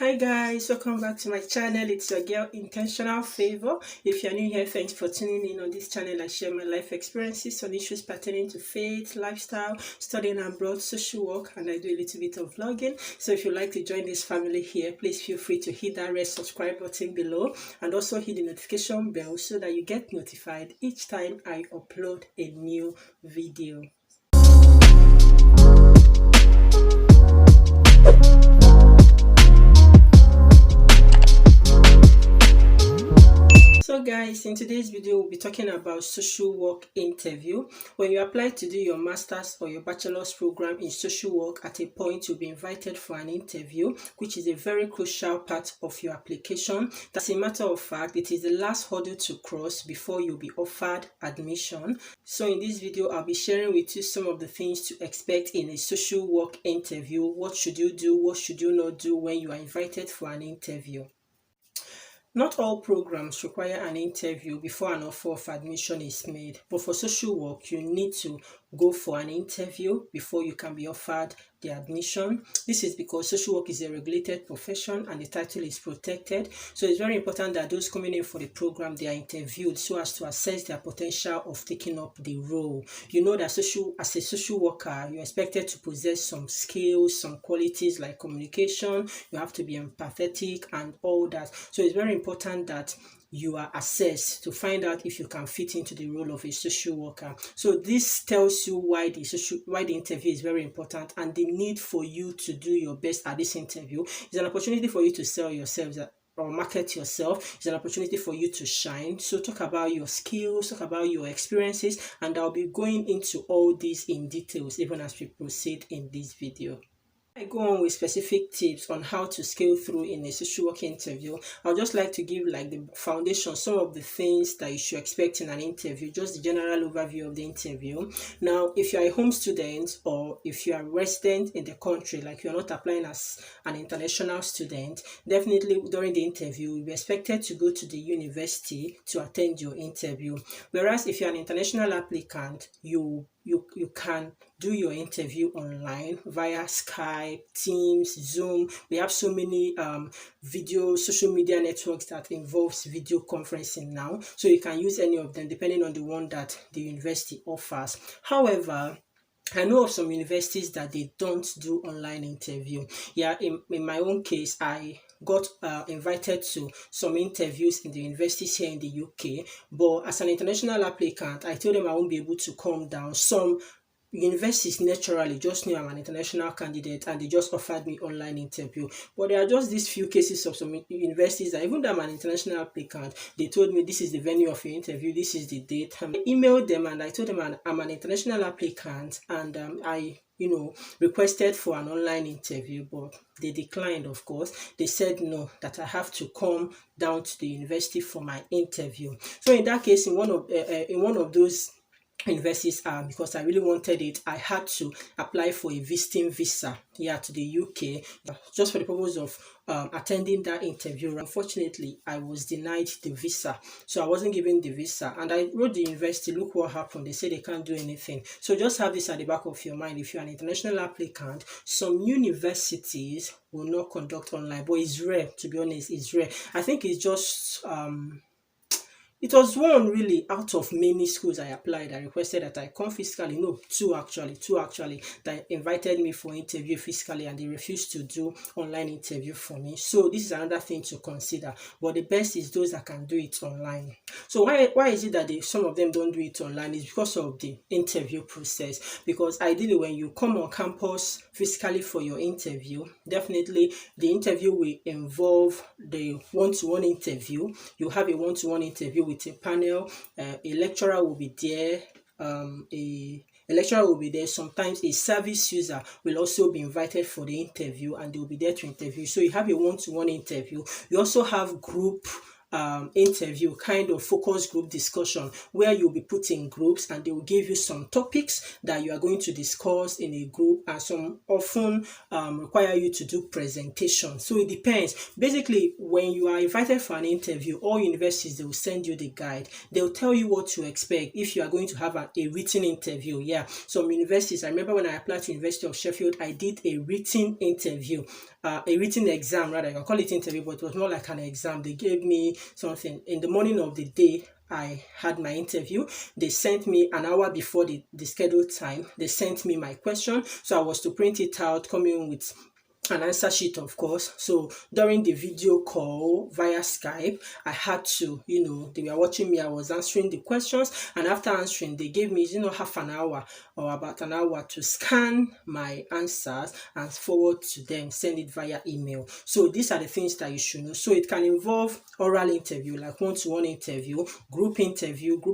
Hi guys, welcome back to my channel. It's your girl Intentional Favor. If you're new here, thanks for tuning in. On this channel I share my life experiences on issues pertaining to faith, lifestyle, studying abroad, social work, and I do a little bit of vlogging. So if you'd like to join this family here, please feel free to hit that red subscribe button below and also hit the notification bell so that you get notified each time I upload a new video. So guys, in today's video we'll be talking about social work interview. When you apply to do your master's or your bachelor's program in social work, at a point you'll be invited for an interview, which is a very crucial part of your application. As a matter of fact, it is the last hurdle to cross before you'll be offered admission. So in this video I'll be sharing with you some of the things to expect in a social work interview. What should you do, what should you not do when you are invited for an interview. Not all programs require an interview before an offer of admission is made, but for social work, you need to go for an interview before you can be offered the admission. This is because social work is a regulated profession and the title is protected. So it's very important that those coming in for the program, they are interviewed so as to assess their potential of taking up the role. You know that as a social worker, you're expected to possess some skills, some qualities like communication. You have to be empathetic and all that. So it's very important that you are assessed to find out if you can fit into the role of a social worker. So this tells you why the interview is very important, and the need for you to do your best at this interview is an opportunity for you to sell yourself or market yourself. It's an opportunity for you to shine. So talk about your skills, talk about your experiences, and I'll be going into all these in details even as we proceed in this video. I go on with specific tips on how to scale through in a social work interview. I'd just like to give like the foundation, some of the things that you should expect in an interview, just the general overview of the interview. Now, if you're a home student or if you are a resident in the country, like you're not applying as an international student, definitely during the interview, you'll be expected to go to the university to attend your interview. Whereas if you're an international applicant, you can do your interview online via Skype, Teams, Zoom. We have so many social media networks that involves video conferencing now. So you can use any of them depending on the one that the university offers. However, I know of some universities that they don't do online interview. Yeah, in my own case, I got invited to some interviews in the universities here in the UK, but as an international applicant, I told them I won't be able to come down. Some universities naturally just knew I'm an international candidate and they just offered me online interview. But there are just these few cases of some universities that even though I'm an international applicant, they told me this is the venue of your interview, this is the date. I emailed them and I told them I'm an international applicant and I requested for an online interview, but they declined, of course. They said no, that I have to come down to the university for my interview. So in that case, in one of those universities, because I really wanted it, I had to apply for a visiting visa here to the UK just for the purpose of attending that interview. Unfortunately, I was denied the visa, so I wasn't given the visa, and I wrote the university, look what happened. They say they can't do anything. So just have this at the back of your mind. If you're an international applicant, some universities will not conduct online, but it's rare. To be honest, it's rare. I think it's just it was one really out of many schools I applied. I requested that I come physically. No, two actually that invited me for interview physically, and they refused to do online interview for me. So this is another thing to consider. But the best is those that can do it online. So why is it that some of them don't do it online? It's because of the interview process. Because ideally, when you come on campus physically for your interview, definitely the interview will involve the one-to-one interview. You have a one-to-one interview with a panel. A lecturer will be there. A lecturer will be there. Sometimes a service user will also be invited for the interview and they will be there to interview. So you have a one-to-one interview. You also have group interview, kind of focus group discussion, where you'll be put in groups and they will give you some topics that you are going to discuss in a group, and some often require you to do presentations. So it depends. Basically, when you are invited for an interview, all universities, they will send you the guide. They'll tell you what to expect if you are going to have a written interview. Yeah, some universities, I remember when I applied to University of Sheffield, I did a written interview. a written exam, rather. I can call it interview, but it was more like an exam. They gave me something in the morning of the day I had my interview. They sent me an hour before the scheduled time. They sent me my question, so I was to print it out, come in with an answer sheet, of course. So during the video call via Skype, I had to, they were watching me, I was answering the questions, and after answering, they gave me, half an hour or about an hour to scan my answers and forward to them, send it via email. So these are the things that you should know. So it can involve oral interview, like one-to-one interview, group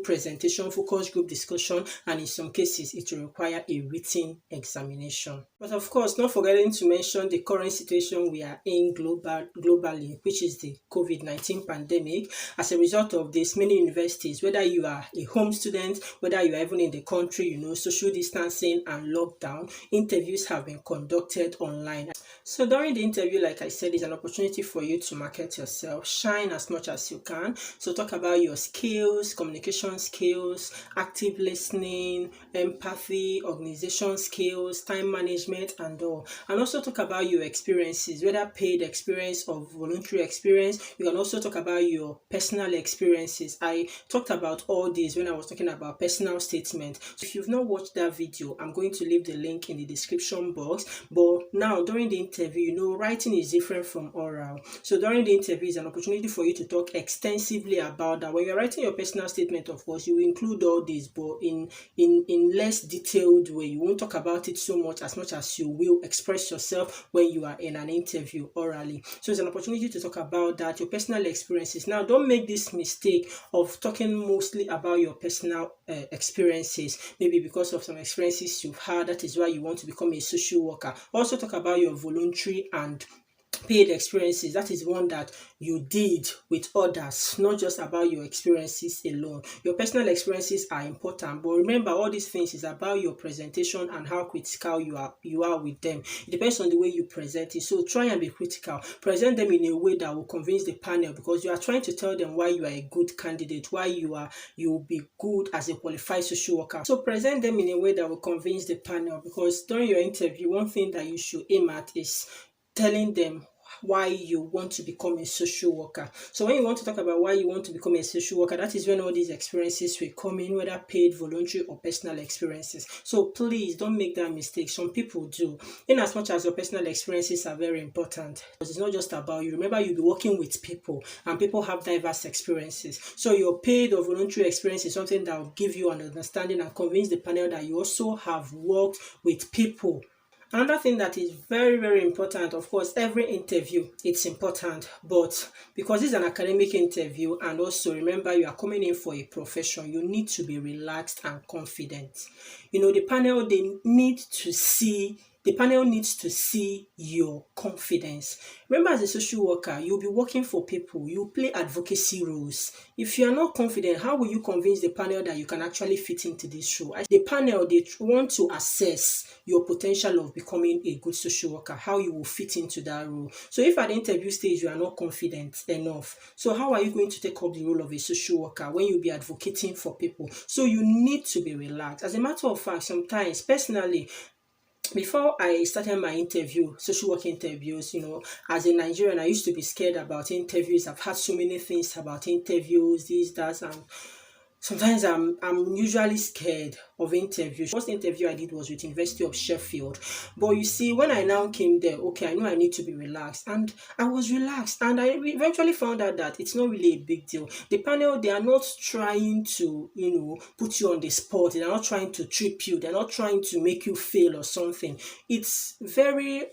presentation, focus group discussion, and in some cases, it will require a written examination. But of course, not forgetting to mention the current situation we are in globally, which is the COVID-19 pandemic. As a result of this, many universities, whether you are a home student, whether you are even in the country, social distancing and lockdown, interviews have been conducted online. So during the interview, like I said, is an opportunity for you to market yourself, shine as much as you can. So talk about your skills, communication skills, active listening, empathy, organization skills, time management, and all. And also talk about your experiences, whether paid experience or voluntary experience. You can also talk about your personal experiences. I talked about all these when I was talking about personal statement. So if you've not watched that video, I'm going to leave the link in the description box. But now during the interview, writing is different from oral. So during the interview is an opportunity for you to talk extensively about that. When you're writing your personal statement, of course, you will include all this, but in less detailed way. You won't talk about it so much as you will express yourself when you are in an interview orally. So it's an opportunity to talk about that, your personal experiences. Now, don't make this mistake of talking mostly about your personal experiences, maybe because of some experiences you've had. That is why you want to become a social worker. Also talk about your voluntary and paid experiences. That is one that you did with others, not just about your experiences alone. Your personal experiences are important, but remember, all these things is about your presentation and how critical you are with them. It depends on the way you present it. So try and be critical. Present them in a way that will convince the panel, because you are trying to tell them why you are a good candidate, why you will be good as a qualified social worker. So present them in a way that will convince the panel, because during your interview, one thing that you should aim at is telling them why you want to become a social worker. So when you want to talk about why you want to become a social worker, that is when all these experiences will come in, whether paid, voluntary, or personal experiences. So please don't make that mistake. Some people do. In as much as your personal experiences are very important, because it's not just about you. Remember, you'll be working with people, and people have diverse experiences. So your paid or voluntary experience is something that will give you an understanding and convince the panel that you also have worked with people. Another thing that is very, very important, of course, every interview, it's important, but because it's an academic interview, and also remember you are coming in for a profession, you need to be relaxed and confident. The panel, the panel needs to see your confidence. Remember, as a social worker, you'll be working for people. You play advocacy roles. If you are not confident, how will you convince the panel that you can actually fit into this role? The panel, they want to assess your potential of becoming a good social worker, how you will fit into that role. So if at the interview stage you are not confident enough, so how are you going to take up the role of a social worker when you'll be advocating for people? So you need to be relaxed. As a matter of fact, sometimes, personally, before I started my social work interviews, as a Nigerian, I used to be scared about interviews. I've had so many things about interviews, this, that, and sometimes I'm usually scared of interviews. The first interview I did was with University of Sheffield. But you see, when I now came there, okay, I know I need to be relaxed. And I was relaxed. And I eventually found out that it's not really a big deal. The panel, they are not trying to, put you on the spot. They're not trying to trip you. They're not trying to make you fail or something. It's very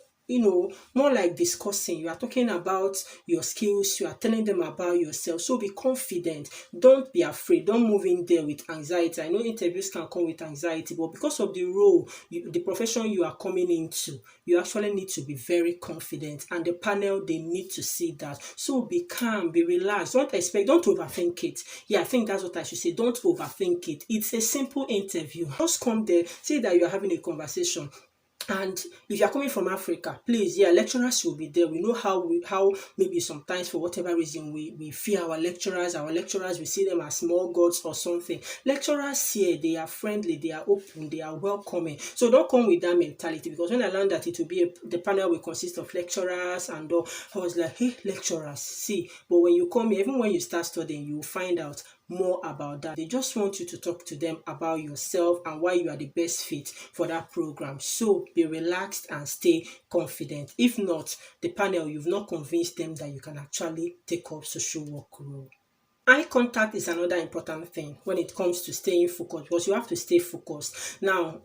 more like discussing. You are talking about your skills, you are telling them about yourself. So be confident. Don't be afraid. Don't move in there with anxiety. I know interviews can come with anxiety, but because of the role, the profession you are coming into, you actually need to be very confident. And the panel, they need to see that. So be calm, be relaxed. Don't overthink it. Yeah, I think that's what I should say. Don't overthink it. It's a simple interview. Just come there, say that you're having a conversation. And if you're coming from Africa, please, yeah, lecturers will be there. We know how maybe sometimes for whatever reason we fear our lecturers. Our lecturers, we see them as small gods or something. Lecturers here, they are friendly, they are open, they are welcoming. So don't come with that mentality, because when I learned that it will be the panel will consist of lecturers and all, I was like, hey, lecturers, see. But when you come here, even when you start studying, you will find out more about that. They just want you to talk to them about yourself and why you are the best fit for that program. So be relaxed and stay confident. If not, the panel, you've not convinced them that you can actually take up social work role. Eye contact is another important thing when it comes to staying focused, because you have to stay focused. Now,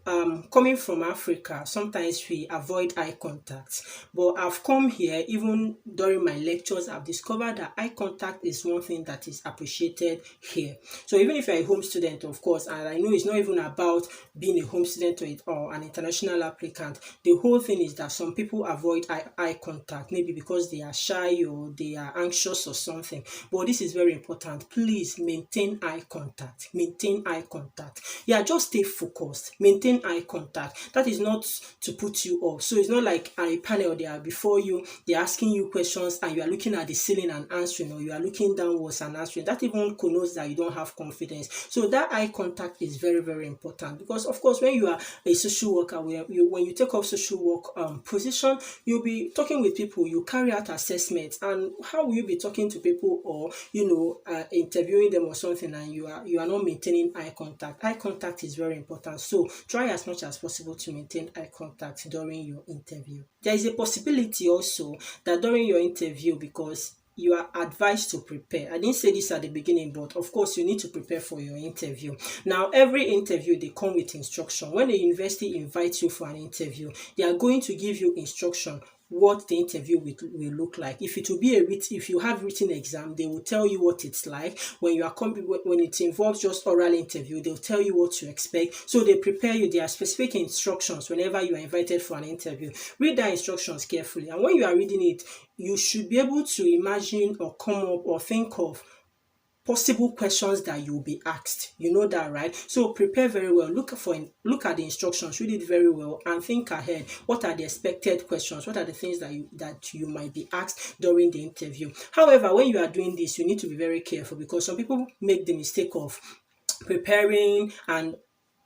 coming from Africa, sometimes we avoid eye contact, but I've come here, even during my lectures, I've discovered that eye contact is one thing that is appreciated here. So even if you're a home student, of course, and I know it's not even about being a home student or an international applicant, the whole thing is that some people avoid eye contact, maybe because they are shy or they are anxious or something. But this is very important. Please maintain eye contact. Maintain eye contact. Yeah, just stay focused. Maintain eye contact. That is not to put you off. So it's not like a panel, they are before you, they're asking you questions and you are looking at the ceiling and answering, or you are looking downwards and answering. That even connotes that you don't have confidence. So that eye contact is very, very important, because of course when you are a social worker, when you take up social work position, you'll be talking with people, you carry out assessments, and how will you be talking to people or interviewing them or something, and you are not maintaining eye contact? Eye contact is very important, so try as much as possible to maintain eye contact during your interview. There is a possibility also that during your interview, because you are advised to prepare. I didn't say this at the beginning, but of course you need to prepare for your interview. Now, every interview, they come with instruction. When a university invites you for an interview, they are going to give you instruction what the interview will look like. If it will be if you have written exam, they will tell you what it's like. When you are when it involves just oral interview, they'll tell you what to expect. So they prepare you. There are specific instructions whenever you are invited for an interview. Read that instructions carefully, and when you are reading it, you should be able to imagine or come up or think of possible questions that you'll be asked. You know that, right? So prepare very well. Look at the instructions, read it very well, and think ahead. What are the expected questions? What are the things that you might be asked during the interview? However, when you are doing this, you need to be very careful, because some people make the mistake of preparing, and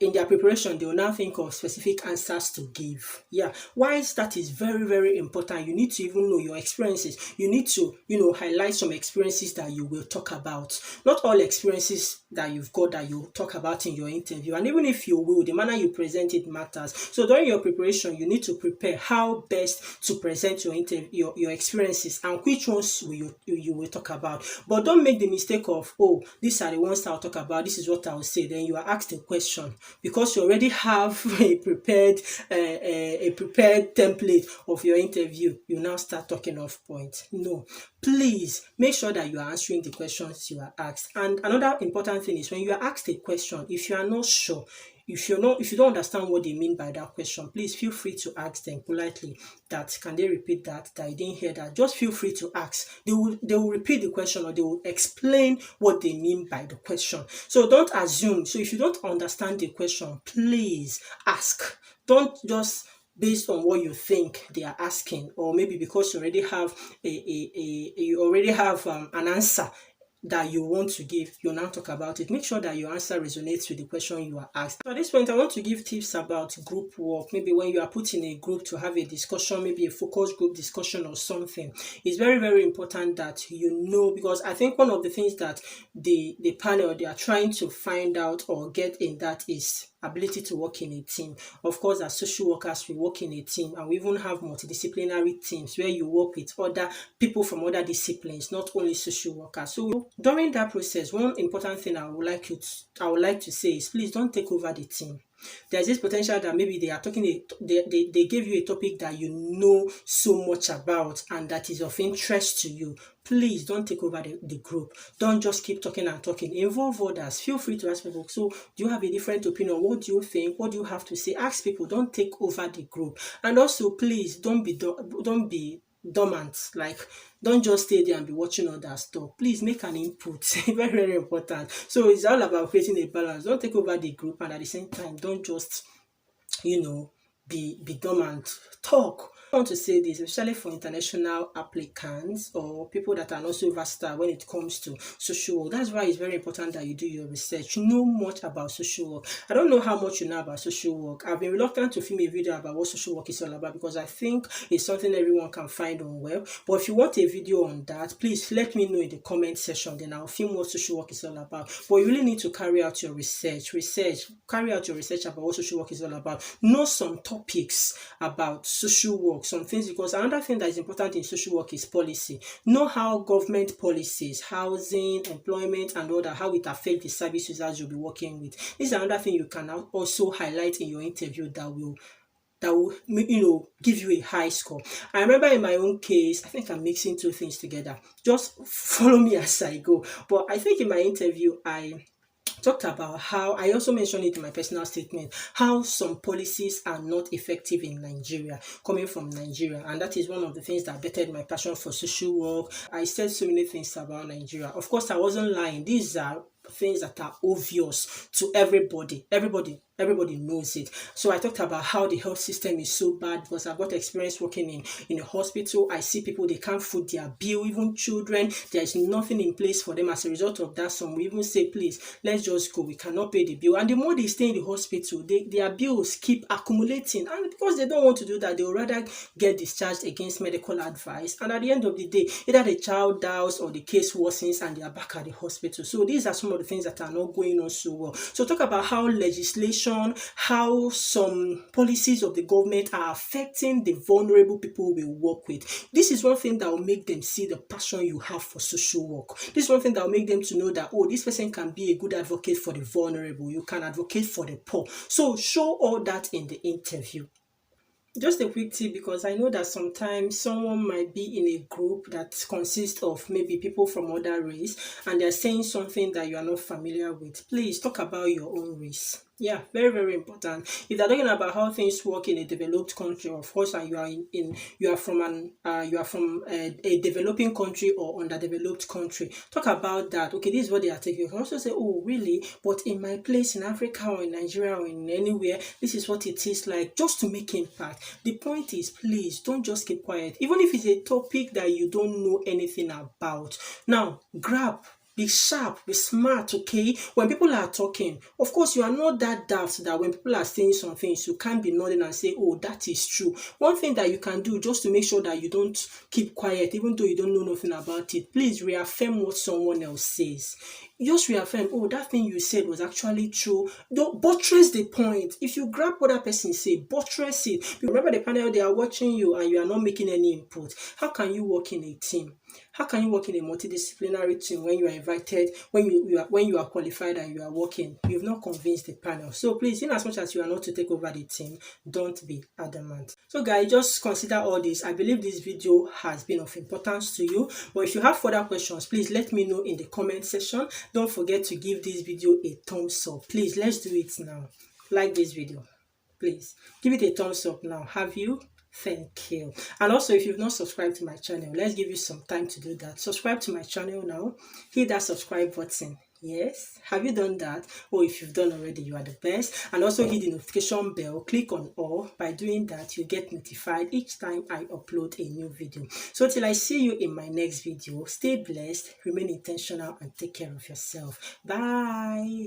in their preparation, they will now think of specific answers to give. Yeah, why that is very, very important. You need to even know your experiences. You need to, highlight some experiences that you will talk about. Not all experiences that you've got that you talk about in your interview. And even if you will, the manner you present it matters. So during your preparation, you need to prepare how best to present your interview, your experiences, and which ones you will talk about. But don't make the mistake of, oh, these are the ones I'll talk about, this is what I'll say. Then you are asked a question, because you already have a prepared template of your interview. You now start talking off point. No, please make sure that you are answering the questions you are asked. And another important thing is, when you are asked a question, if you are not sure, if you don't understand what they mean by that question, please feel free to ask them politely that, can they repeat that I didn't hear that. Just feel free to ask. They will repeat the question, or they will explain what they mean by the question. So don't assume. So if you don't understand the question, please ask. Don't just based on what you think they are asking, or maybe because you already have an answer that you want to give, you now talk about it. Make sure that your answer resonates with the question you are asked. So at this point, I want to give tips about group work. Maybe when you are put in a group to have a discussion, maybe a focus group discussion or something, it's very, very important that because I think one of the things that the panel, they are trying to find out or get in that is ability to work in a team. Of course, as social workers, we work in a team, and we even have multidisciplinary teams where you work with other people from other disciplines, not only social workers. So during that process, one important thing I would like to say is, please don't take over the team. There's this potential that maybe they are talking, they gave you a topic that you know so much about and that is of interest to you. Please don't take over the group. Don't just keep talking and talking. Involve others. Feel free to ask people, so do you have a different opinion? What do you think? What do you have to say? Ask people. Don't take over the group. And also, please don't be dormant. Like, don't just stay there and be watching others talk. Please make an input. Very, very important. So it's all about creating a balance. Don't take over the group, and at the same time, don't just be dormant. Talk. I want to say this, especially for international applicants or people that are not so versatile when it comes to social work. That's why it's very important that you do your research. Know much about social work. I don't know how much you know about social work. I've been reluctant to film a video about what social work is all about because I think it's something everyone can find on web. But if you want a video on that, please let me know in the comment section. Then I'll film what social work is all about. But you really need to carry out your research. Carry out your research about what social work is all about. Know some topics about social work, some things, because another thing that is important in social work is policy. Know how government policies, housing, employment, and all that, how it affects the service users you'll be working with. This is another thing you can also highlight in your interview that will give you a high score. I remember in my own case, I think I'm mixing two things together. Just follow me as I go. But I think in my interview, I talked about how, I also mentioned it in my personal statement, how some policies are not effective in Nigeria, coming from Nigeria. And that is one of the things that bettered my passion for social work. I said so many things about Nigeria. Of course, I wasn't lying. These are things that are obvious to everybody. Everybody knows it. So I talked about how the health system is so bad because I've got experience working in a hospital. I see people, they can't foot their bill, even children. There is nothing in place for them. As a result of that, some will even say, please, let's just go. We cannot pay the bill. And the more they stay in the hospital, their bills keep accumulating. And because they don't want to do that, they would rather get discharged against medical advice. And at the end of the day, either the child dies or the case worsens and they are back at the hospital. So these are some of the things that are not going on so well. So talk about how legislation, how some policies of the government are affecting the vulnerable people we work with. This is one thing that will make them see the passion you have for social work. This is one thing that will make them to know that, oh, this person can be a good advocate for the vulnerable. You can advocate for the poor. So show all that in the interview. Just a quick tip, because I know that sometimes someone might be in a group that consists of maybe people from other race and they're saying something that you are not familiar with. Please talk about your own race. Yeah, very, very important. If they're talking about how things work in a developed country, of course, and you are from a developing country or underdeveloped country, talk about that. Okay, this is what they are taking. You can also say, oh, really? But in my place in Africa or in Nigeria or in anywhere, this is what it is like, just to make impact. The point is, please don't just keep quiet, even if it's a topic that you don't know anything about. Now, grab. Be sharp, be smart, okay? When people are talking, of course, you are not that daft that when people are saying some things, you can't be nodding and say, oh, that is true. One thing that you can do just to make sure that you don't keep quiet, even though you don't know nothing about it, please reaffirm what someone else says. Just reaffirm, oh, that thing you said was actually true. Don't buttress the point. If you grab what that person say, buttress it. Remember the panel, they are watching you and you are not making any input. How can you work in a team? How can you work in a multidisciplinary team when you are invited, when you are qualified and you are working? You've not convinced the panel. So please, in as much as you are not to take over the team, don't be adamant. So guys, just consider all this. I believe this video has been of importance to you. But if you have further questions, please let me know in the comment section. Don't forget to give this video a thumbs up. Please, let's do it now. Like this video. Please give it a thumbs up now. Have you? Thank you. And also, if you've not subscribed to my channel, let's give you some time to do that. Subscribe to my channel now. Hit that subscribe button. Yes, have you done that? Or if you've done already, you are the best. And also hit the notification bell. Click on all. By doing that, you get notified each time I upload a new video. So till I see you in my next video, stay blessed, remain intentional, and take care of yourself. Bye.